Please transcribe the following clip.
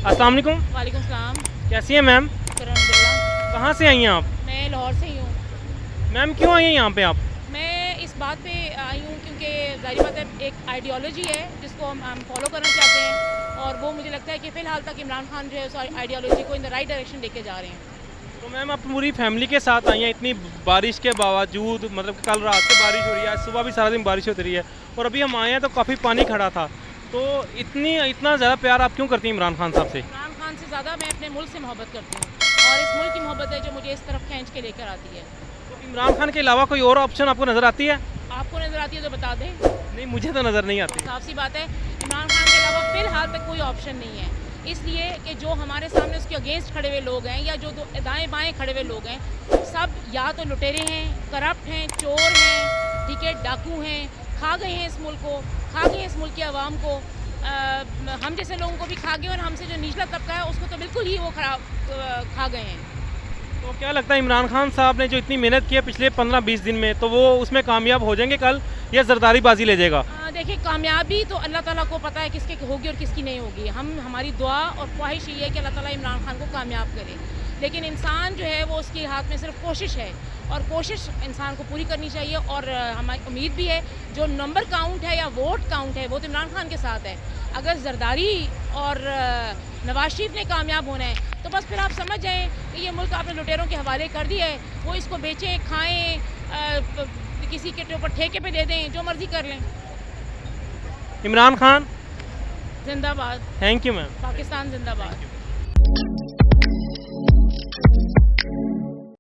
अस्सलाम वालेकुम। वालेकुम सलाम। कैसी हैं मैम? अल्हम्दुलिल्लाह। कहाँ से आई हैं आप? मैं लाहौर से ही हूँ। मैम क्यों आई हैं यहाँ पे आप? मैं इस बात पे आई हूँ क्योंकि ज़ाहिर बात है एक आइडियोलॉजी है जिसको हम फॉलो करना चाहते हैं, और वो मुझे लगता है कि फ़िलहाल तक इमरान खान जो है उस आइडियोलॉजी को इन द राइट डायरेक्शन लेके जा रहे हैं। तो मैम आप पूरी फैमिली के साथ आई हैं इतनी बारिश के बावजूद, मतलब कल रात से बारिश हो रही है, आज सुबह भी सारा दिन बारिश होती रही है और अभी हम आए हैं तो काफ़ी पानी खड़ा था। तो इतना ज़्यादा प्यार आप क्यों करती हैं इमरान खान साहब से? इमरान खान से ज़्यादा मैं अपने मुल्क से मोहब्बत करती हूँ, और इस मुल्क की मोहब्बत है जो मुझे इस तरफ खींच के लेकर आती है। तो इमरान खान के अलावा कोई और ऑप्शन आपको नज़र आती है? आपको नज़र आती है तो बता दें। नहीं, मुझे तो नज़र नहीं आती। साफ सी बात है, इमरान खान के अलावा फ़िलहाल तक कोई ऑप्शन नहीं है, इसलिए कि जो हमारे सामने उसके अगेंस्ट खड़े हुए लोग हैं या जो दाएं बाएं खड़े हुए लोग हैं, सब या तो लुटेरे हैं, करप्ट हैं, चोर हैं, ठीक है, डाकू हैं, खा गए हैं इस मुल्क को, खा गए हैं इस मुल्क की आवाम को, हम जैसे लोगों को भी खा गए, और हमसे जो निचला तबका है उसको तो बिल्कुल ही वो खा गए हैं। तो क्या लगता है इमरान खान साहब ने जो इतनी मेहनत की है पिछले 15-20 दिन में, तो वो उसमें कामयाब हो जाएंगे कल, या जरदारी बाजी ले जाएगा? देखिए, कामयाबी तो अल्लाह ताला को पता है किसके होगी और किसकी नहीं होगी। हमारी दुआ और ख्वाहिश ये है कि अल्लाह ताला इमरान खान को कामयाब करे, लेकिन इंसान जो है वो उसके हाथ में सिर्फ कोशिश है, और कोशिश इंसान को पूरी करनी चाहिए। और हमारी उम्मीद भी है जो नंबर काउंट है या वोट काउंट है वो तो इमरान खान के साथ है। अगर जरदारी और नवाज शरीफ ने कामयाब होना है तो बस फिर आप समझ जाएं कि ये मुल्क आपने लुटेरों के हवाले कर दिया है, वो इसको बेचें, खाएँ, किसी के ऊपर ठेके पे दे दें, जो मर्जी कर लें। इमरान खान जिंदाबाद। Thank you ma'am. पाकिस्तान जिंदाबाद।